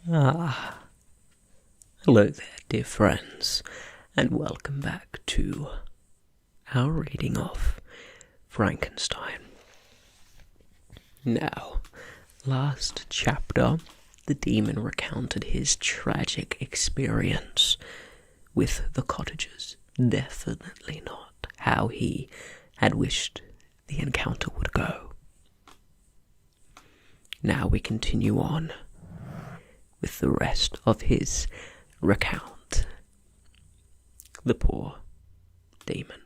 Hello there, dear friends, and welcome back to our reading of Frankenstein. Now, last chapter, the demon recounted his tragic experience with the cottagers. Definitely not how he had wished the encounter would go. Now we continue on with the rest of his recount. The poor demon.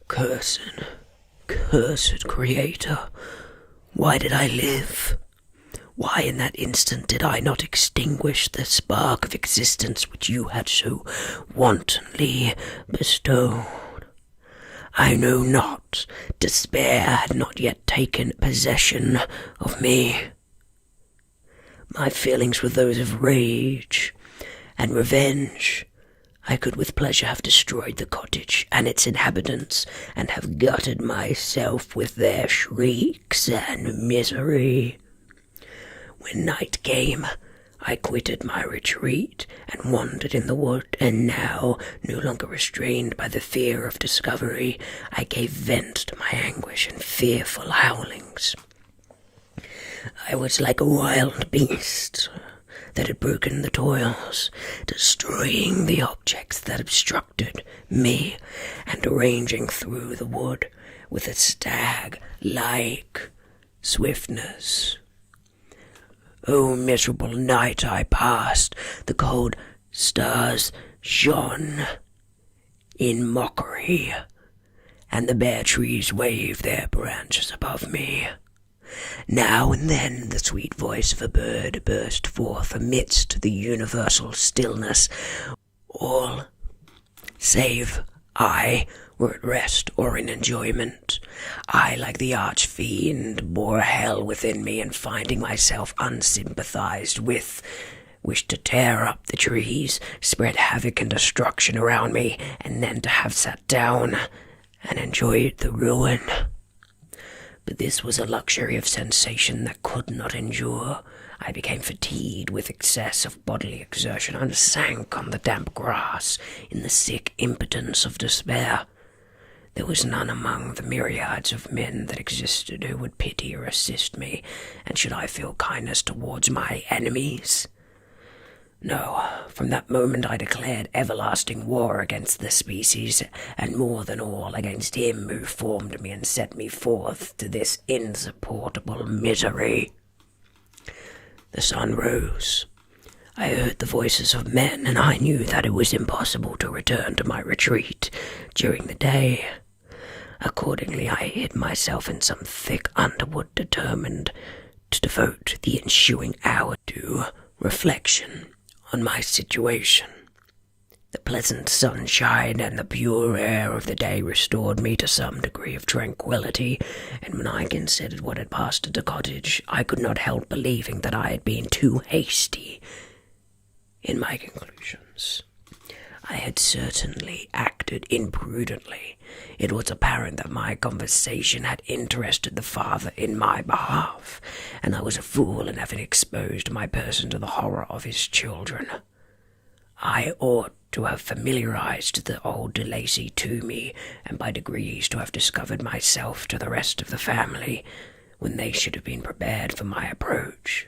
Cursed Creator, why did I live? Why in that instant did I not extinguish the spark of existence which you had so wantonly bestowed? I know not. Despair had not yet taken possession of me. My feelings were those of rage and revenge. I could with pleasure have destroyed the cottage and its inhabitants, and have gutted myself with their shrieks and misery. When night came, I quitted my retreat and wandered in the wood, and now, no longer restrained by the fear of discovery, I gave vent to my anguish in fearful howlings. I was like a wild beast that had broken the toils, destroying the objects that obstructed me, and ranging through the wood with a stag-like swiftness. O miserable night I passed, the cold stars shone in mockery, and the bare trees waved their branches above me. Now and then the sweet voice of a bird burst forth amidst the universal stillness. All, save I, were at rest or in enjoyment. I, like the arch-fiend, bore hell within me, and finding myself unsympathized with, wished to tear up the trees, spread havoc and destruction around me, and then to have sat down and enjoyed the ruin. But this was a luxury of sensation that could not endure. I became fatigued with excess of bodily exertion, and sank on the damp grass in the sick impotence of despair. There was none among the myriads of men that existed who would pity or assist me, and should I feel kindness towards my enemies? No, from that moment I declared everlasting war against the species, and more than all against him who formed me and set me forth to this insupportable misery. The sun rose. I heard the voices of men, and I knew that it was impossible to return to my retreat during the day. Accordingly, I hid myself in some thick underwood, determined to devote the ensuing hour to reflection on my situation. The pleasant sunshine and the pure air of the day restored me to some degree of tranquillity, and when I considered what had passed at the cottage, I could not help believing that I had been too hasty in my conclusions. I had certainly acted imprudently. It was apparent that my conversation had interested the father in my behalf, and I was a fool in having exposed my person to the horror of his children. I ought to have familiarized the old de Lacy to me, and by degrees to have discovered myself to the rest of the family, when they should have been prepared for my approach.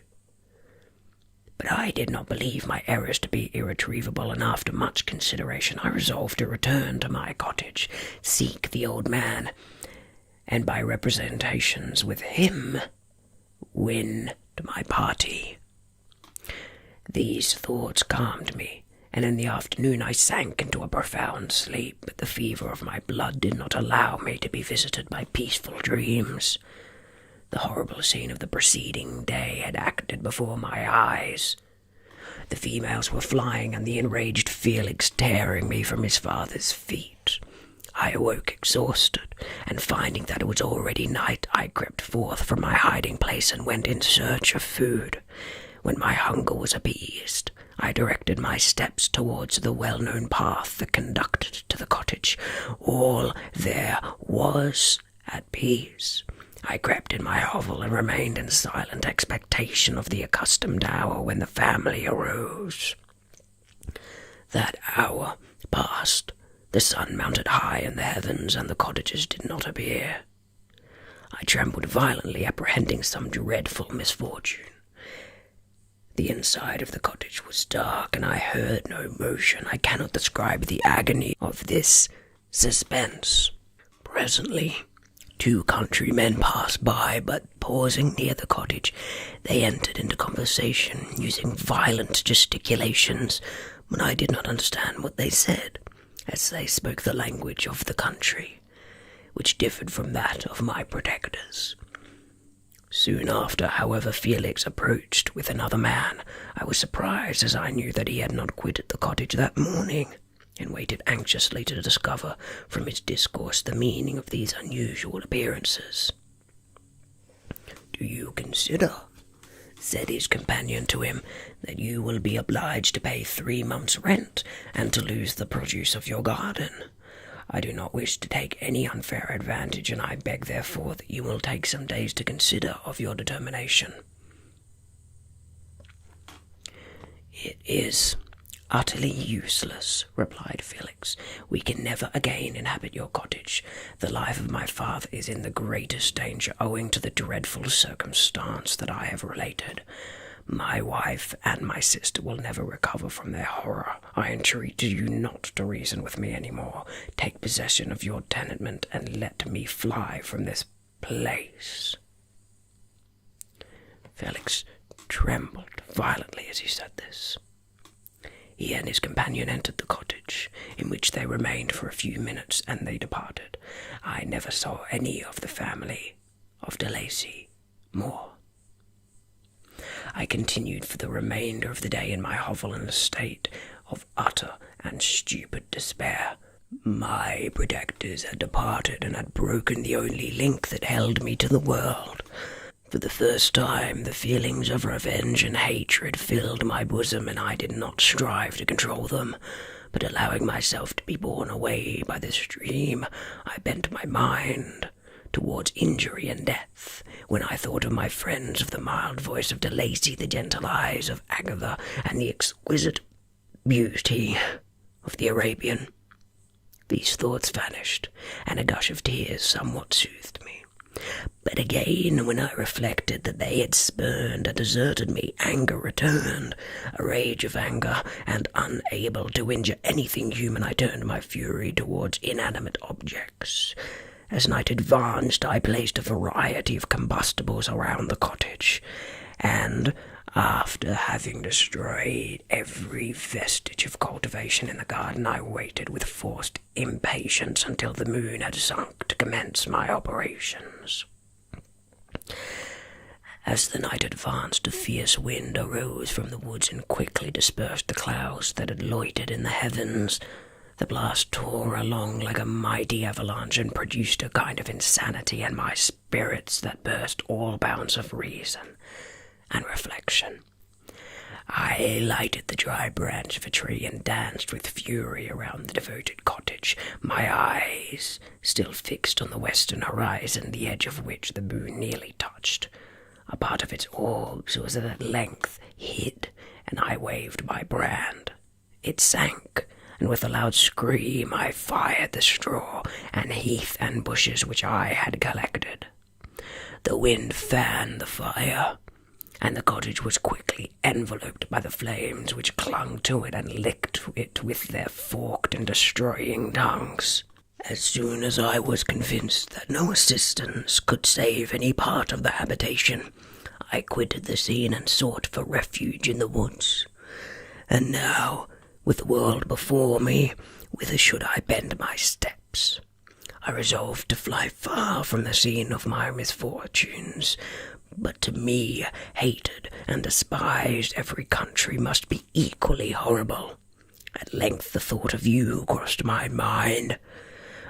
But I did not believe my errors to be irretrievable, and after much consideration I resolved to return to my cottage, seek the old man, and by representations with him, win to my party. These thoughts calmed me, and in the afternoon I sank into a profound sleep, but the fever of my blood did not allow me to be visited by peaceful dreams. The horrible scene of the preceding day had acted before my eyes. The females were flying, and the enraged Felix tearing me from his father's feet. I awoke exhausted, and finding that it was already night, I crept forth from my hiding place and went in search of food. When my hunger was appeased, I directed my steps towards the well-known path that conducted to the cottage. All there was at peace. I crept in my hovel and remained in silent expectation of the accustomed hour when the family arose. That hour passed. The sun mounted high in the heavens, and the cottagers did not appear. I trembled violently, apprehending some dreadful misfortune. The inside of the cottage was dark, and I heard no motion. I cannot describe the agony of this suspense. Presently, 2 countrymen passed by, but pausing near the cottage, they entered into conversation, using violent gesticulations, but I did not understand what they said, as they spoke the language of the country, which differed from that of my protectors. Soon after, however, Felix approached with another man. I was surprised, as I knew that he had not quitted the cottage that morning, and waited anxiously to discover from his discourse the meaning of these unusual appearances. "Do you consider," said his companion to him, "that you will be obliged to pay 3 months' rent, and to lose the produce of your garden? I do not wish to take any unfair advantage, and I beg therefore that you will take some days to consider of your determination." "It is utterly useless," replied Felix. "We can never again inhabit your cottage. The life of my father is in the greatest danger, owing to the dreadful circumstance that I have related. My wife and my sister will never recover from their horror. I entreat you not to reason with me any more. Take possession of your tenement, and let me fly from this place." Felix trembled violently as he said this. He and his companion entered the cottage, in which they remained for a few minutes, and they departed. I never saw any of the family of de Lacy more. I continued for the remainder of the day in my hovel in a state of utter and stupid despair. My protectors had departed and had broken the only link that held me to the world. For the first time, the feelings of revenge and hatred filled my bosom, and I did not strive to control them, but allowing myself to be borne away by the stream, I bent my mind towards injury and death, when I thought of my friends, of the mild voice of de Lacy, the gentle eyes of Agatha, and the exquisite beauty of the Arabian. These thoughts vanished, and a gush of tears somewhat soothed me. But again, when I reflected that they had spurned and deserted me, anger returned, a rage of anger, and unable to injure anything human, I turned my fury towards inanimate objects. As night advanced, I placed a variety of combustibles around the cottage, and, after having destroyed every vestige of cultivation in the garden, I waited with forced impatience until the moon had sunk to commence my operations. As the night advanced, a fierce wind arose from the woods and quickly dispersed the clouds that had loitered in the heavens. The blast tore along like a mighty avalanche and produced a kind of insanity in my spirits that burst all bounds of reason and reflection. I lighted the dry branch of a tree and danced with fury around the devoted cottage, my eyes still fixed on the western horizon, the edge of which the moon nearly touched. A part of its orbs was at length hid, and I waved my brand. It sank, and with a loud scream I fired the straw and heath and bushes which I had collected. The wind fanned the fire, and the cottage was quickly enveloped by the flames which clung to it and licked it with their forked and destroying tongues. As soon as I was convinced that no assistance could save any part of the habitation, I quitted the scene and sought for refuge in the woods. And now, with the world before me, whither should I bend my steps? I resolved to fly far from the scene of my misfortunes, but to me, hated and despised, every country must be equally horrible. At length the thought of you crossed my mind.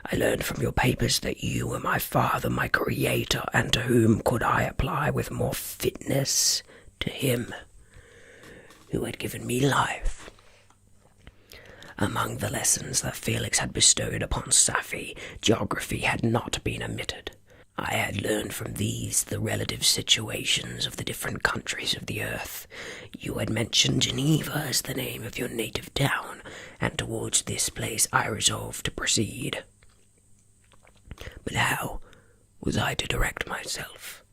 I learned from your papers that you were my father, my creator, and to whom could I apply with more fitness? To him who had given me life. Among the lessons that Felix had bestowed upon Safie, geography had not been omitted. I had learned from these the relative situations of the different countries of the earth. You had mentioned Geneva as the name of your native town, and towards this place I resolved to proceed. But how was I to direct myself?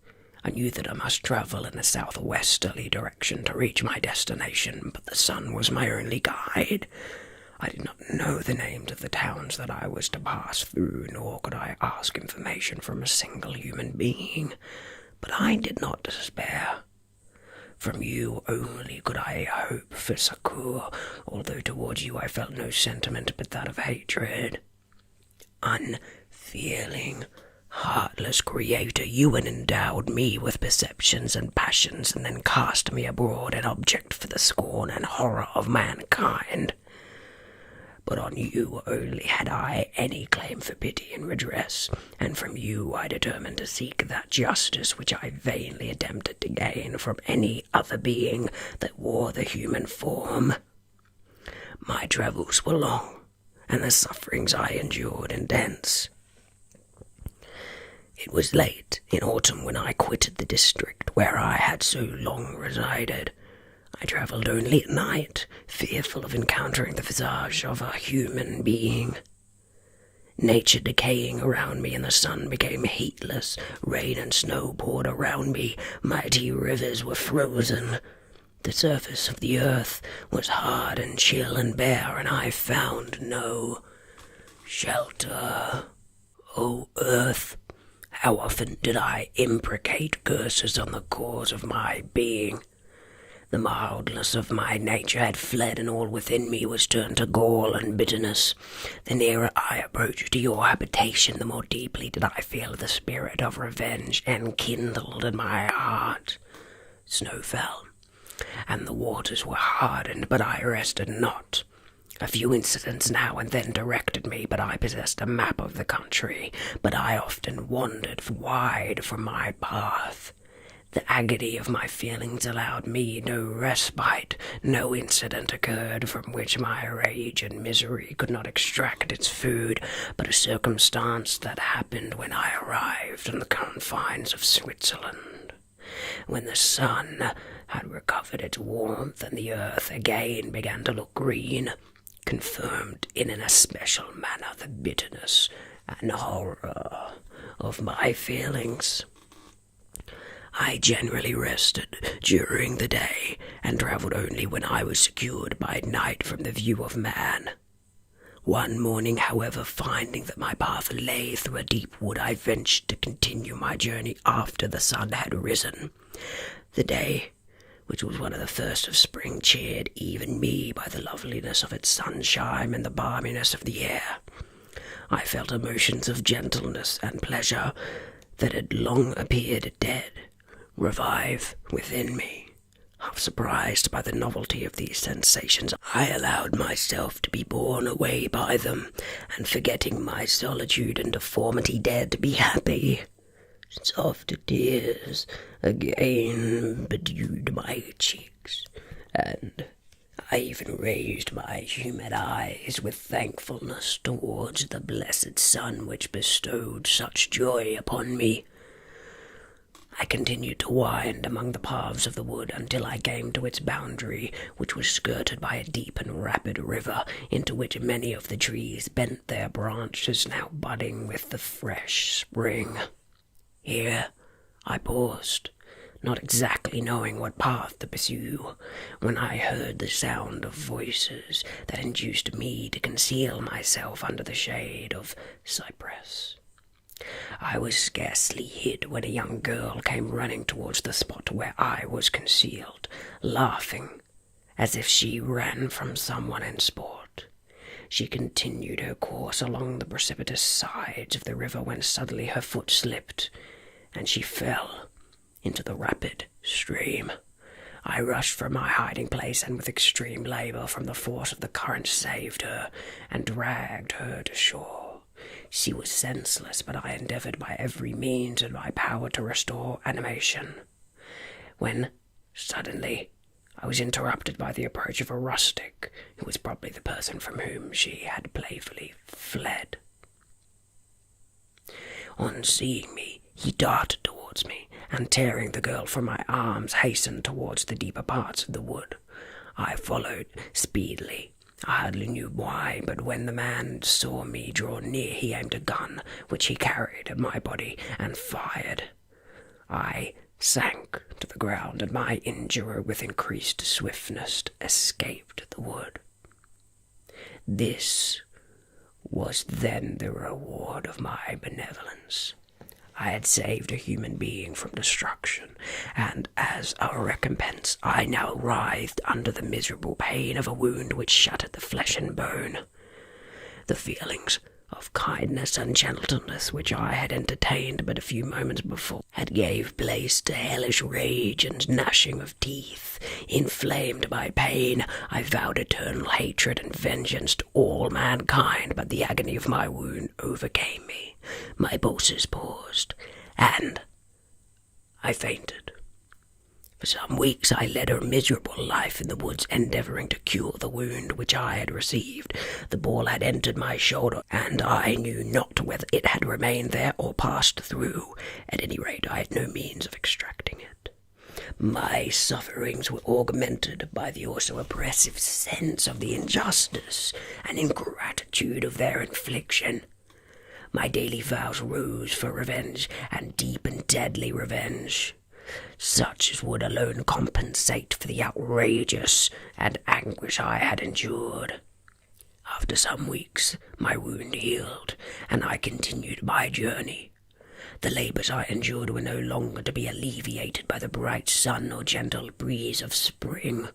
I knew that I must travel in a southwesterly direction to reach my destination, but the sun was my only guide. I did not know the names of the towns that I was to pass through, nor could I ask information from a single human being. But I did not despair. From you only could I hope for succour, although towards you I felt no sentiment but that of hatred. Unfeeling, heartless creator, you had endowed me with perceptions and passions, and then cast me abroad an object for the scorn and horror of mankind. But on you only had I any claim for pity and redress, and from you I determined to seek that justice which I vainly attempted to gain from any other being that wore the human form. My travels were long, and the sufferings I endured intense. It was late in autumn when I quitted the district where I had so long resided. I travelled only at night, fearful of encountering the visage of a human being. Nature decaying around me, and the sun became heatless. Rain and snow poured around me. Mighty rivers were frozen. The surface of the earth was hard and chill and bare, and I found no shelter. O earth, how often did I imprecate curses on the cause of my being? The mildness of my nature had fled, and all within me was turned to gall and bitterness. The nearer I approached to your habitation, the more deeply did I feel the spirit of revenge enkindled in my heart. Snow fell, and the waters were hardened, but I rested not. A few incidents now and then directed me, but I possessed a map of the country, but I often wandered wide from my path. The agony of my feelings allowed me no respite. No incident occurred from which my rage and misery could not extract its food, but a circumstance that happened when I arrived on the confines of Switzerland. When the sun had recovered its warmth and the earth again began to look green, confirmed in an especial manner the bitterness and horror of my feelings. I generally rested during the day, and travelled only when I was secured by night from the view of man. One morning, however, finding that my path lay through a deep wood, I ventured to continue my journey after the sun had risen. The day, which was one of the first of spring, cheered even me by the loveliness of its sunshine and the balminess of the air. I felt emotions of gentleness and pleasure that had long appeared dead revive within me. Half surprised by the novelty of these sensations, I allowed myself to be borne away by them, and forgetting my solitude and deformity, dared to be happy. Soft tears again bedewed my cheeks, and I even raised my humid eyes with thankfulness towards the blessed sun which bestowed such joy upon me. I continued to wind among the paths of the wood until I came to its boundary, which was skirted by a deep and rapid river, into which many of the trees bent their branches, now budding with the fresh spring. Here I paused, not exactly knowing what path to pursue, when I heard the sound of voices that induced me to conceal myself under the shade of cypress. I was scarcely hid when a young girl came running towards the spot where I was concealed, laughing as if she ran from someone in sport. She continued her course along the precipitous sides of the river when suddenly her foot slipped, and she fell into the rapid stream. I rushed from my hiding place, and with extreme labour from the force of the current saved her, and dragged her to shore. She was senseless, but I endeavoured by every means in my power to restore animation, when suddenly I was interrupted by the approach of a rustic, who was probably the person from whom she had playfully fled. On seeing me, He darted towards me, and tearing the girl from my arms, hastened towards the deeper parts of the wood. I followed speedily. I hardly knew why, but when the man saw me draw near, he aimed a gun, which he carried, at my body, and fired. I sank to the ground, and my injurer, with increased swiftness, escaped the wood. This was then the reward of my benevolence. I had saved a human being from destruction, and as a recompense I now writhed under the miserable pain of a wound which shattered the flesh and bone. The feelings of kindness and gentleness which I had entertained but a few moments before had gave place to hellish rage and gnashing of teeth. Inflamed by pain, I vowed eternal hatred and vengeance to all mankind, but the agony of my wound overcame me. My pulses paused, and I fainted. For some weeks I led a miserable life in the woods, endeavouring to cure the wound which I had received. The ball had entered my shoulder, and I knew not whether it had remained there or passed through. At any rate, I had no means of extracting it. My sufferings were augmented by the also oppressive sense of the injustice and ingratitude of their infliction. My daily vows rose for revenge, and deep and deadly revenge, such as would alone compensate for the outrageous and anguish I had endured. After some weeks, my wound healed, and I continued my journey. The labours I endured were no longer to be alleviated by the bright sun or gentle breeze of spring.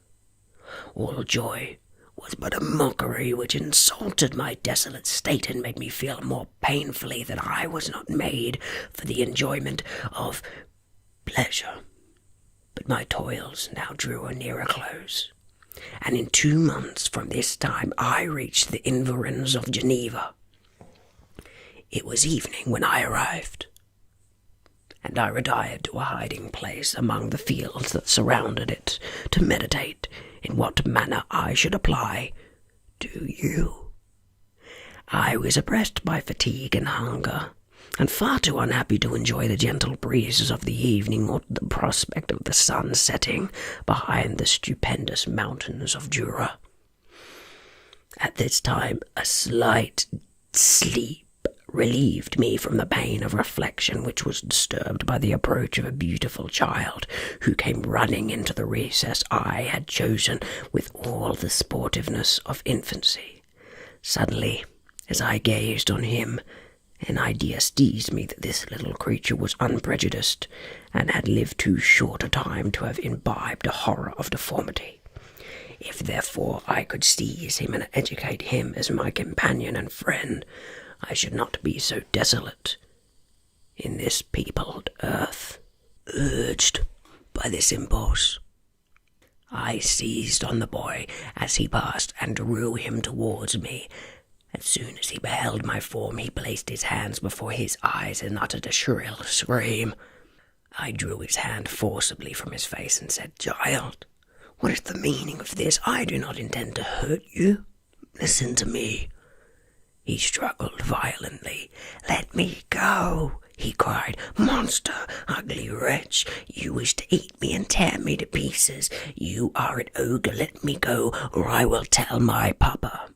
All joy was but a mockery which insulted my desolate state and made me feel more painfully that I was not made for the enjoyment of pleasure. But my toils now drew a nearer close, and in 2 months from this time I reached the environs of Geneva. It was evening when I arrived, and I retired to a hiding place among the fields that surrounded it to meditate in what manner I should apply to you. I was oppressed by fatigue and hunger, and far too unhappy to enjoy the gentle breezes of the evening or the prospect of the sun setting behind the stupendous mountains of Jura. At this time a slight sleep relieved me from the pain of reflection which was disturbed by the approach of a beautiful child who came running into the recess I had chosen with all the sportiveness of infancy. Suddenly, as I gazed on him, an idea seized me that this little creature was unprejudiced, and had lived too short a time to have imbibed a horror of deformity. If therefore I could seize him and educate him as my companion and friend, I should not be so desolate in this peopled earth. Urged by this impulse, I seized on the boy as he passed and drew him towards me. As soon as he beheld my form, he placed his hands before his eyes and uttered a shrill scream. I drew his hand forcibly from his face and said, "Child, what is the meaning of this? I do not intend to hurt you. Listen to me." He struggled violently. "Let me go," he cried. "Monster, ugly wretch, you wish to eat me and tear me to pieces. You are an ogre. Let me go, or I will tell my papa."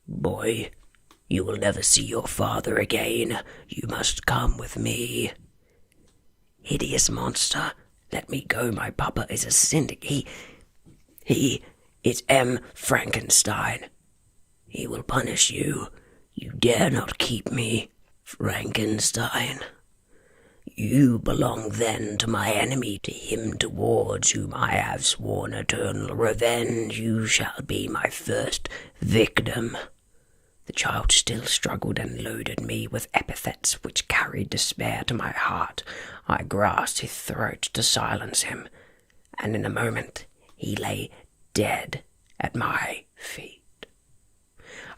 "Boy, you will never see your father again. You must come with me." "Hideous monster, let me go. My papa is a cynic. He is Frankenstein. He will punish you. You dare not keep me, Frankenstein. You belong then to my enemy, to him towards whom I have sworn eternal revenge. You shall be my first victim." The child still struggled and loaded me with epithets which carried despair to my heart. I grasped his throat to silence him, and in a moment he lay dead at my feet.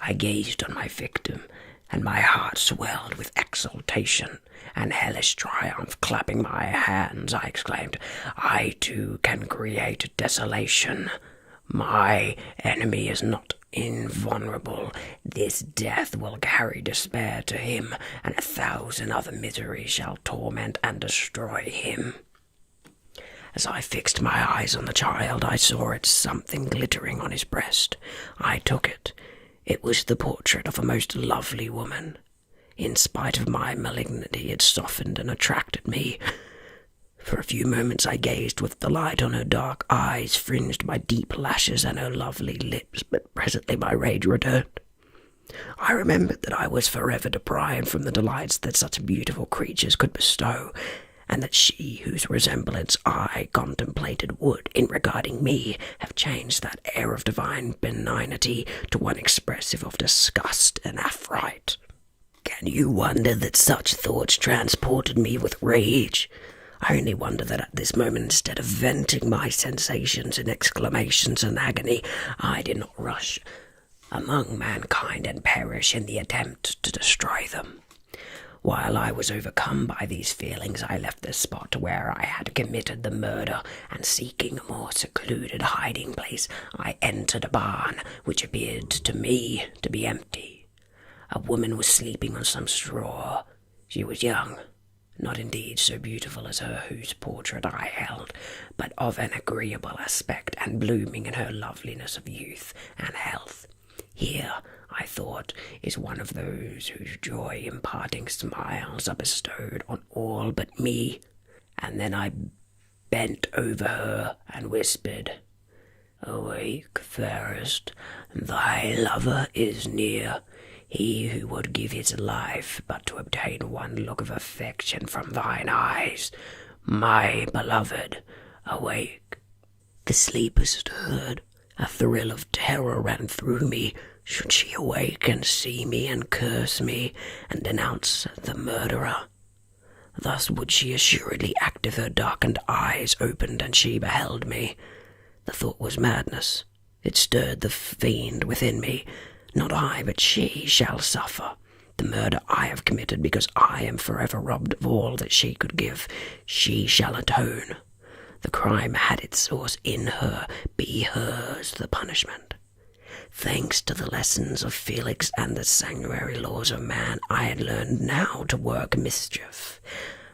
I gazed on my victim, and my heart swelled with exultation and hellish triumph. Clapping my hands, I exclaimed, "I too can create desolation. My enemy is not invulnerable. This death will carry despair to him, and 1,000 other miseries shall torment and destroy him. As I fixed my eyes on the child, I saw it something glittering on his breast. I took it. It was the portrait of a most lovely woman. In spite of my malignity, it softened and attracted me. For a few moments I gazed with delight on her dark eyes, fringed by deep lashes, and her lovely lips, but presently my rage returned. I remembered that I was forever deprived from the delights that such beautiful creatures could bestow, and that she whose resemblance I contemplated would, in regarding me, have changed that air of divine benignity to one expressive of disgust and affright. Can you wonder that such thoughts transported me with rage? I only wonder that at this moment, instead of venting my sensations in exclamations and agony, I did not rush among mankind and perish in the attempt to destroy them. While I was overcome by these feelings, I left the spot where I had committed the murder, and seeking a more secluded hiding place, I entered a barn which appeared to me to be empty. A woman was sleeping on some straw. She was young, not indeed so beautiful as her whose portrait I held, but of an agreeable aspect, and blooming in her loveliness of youth and health. Here, I thought, is one of those whose joy-imparting smiles are bestowed on all but me. And then I bent over her and whispered, "Awake, fairest, thy lover is near. He who would give his life but to obtain one look of affection from thine eyes. My beloved, awake." The sleeper stirred. A thrill of terror ran through me. Should she awake and see me and curse me and denounce the murderer? Thus would she assuredly act if her darkened eyes opened and she beheld me. The thought was madness. It stirred the fiend within me. Not I, but she shall suffer. The murder I have committed because I am forever robbed of all that she could give. She shall atone. The crime had its source in her. Be hers the punishment. Thanks to the lessons of Felix and the sanguinary laws of man, I had learned now to work mischief.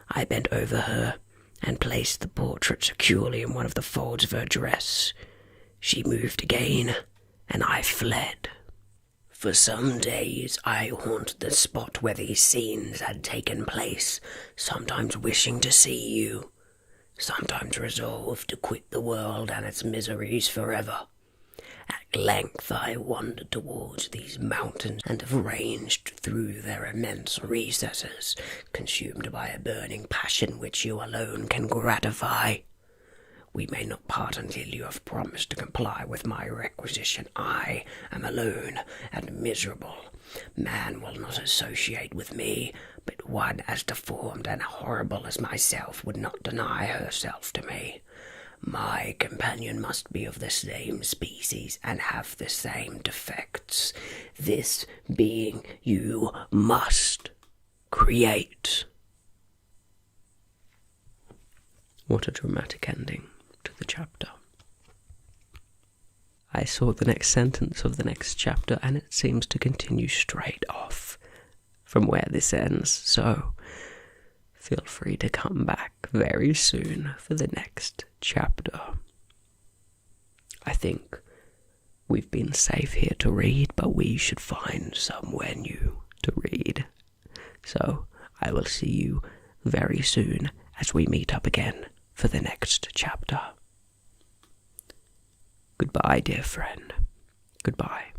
I bent over her and placed the portrait securely in one of the folds of her dress. She moved again, and I fled. For some days I haunted the spot where these scenes had taken place, sometimes wishing to see you, sometimes resolved to quit the world and its miseries forever. At length I wandered towards these mountains, and have ranged through their immense recesses, consumed by a burning passion which you alone can gratify. We may not part until you have promised to comply with my requisition. I am alone and miserable. Man will not associate with me, but one as deformed and horrible as myself would not deny herself to me. My companion must be of the same species and have the same defects. This being you must create. What a dramatic ending to the chapter. I saw the next sentence of the next chapter, and it seems to continue straight off from where this ends, so feel free to come back very soon for the next chapter. I think we've been safe here to read, but we should find somewhere new to read. So I will see you very soon as we meet up again for the next chapter. Goodbye, dear friend. Goodbye.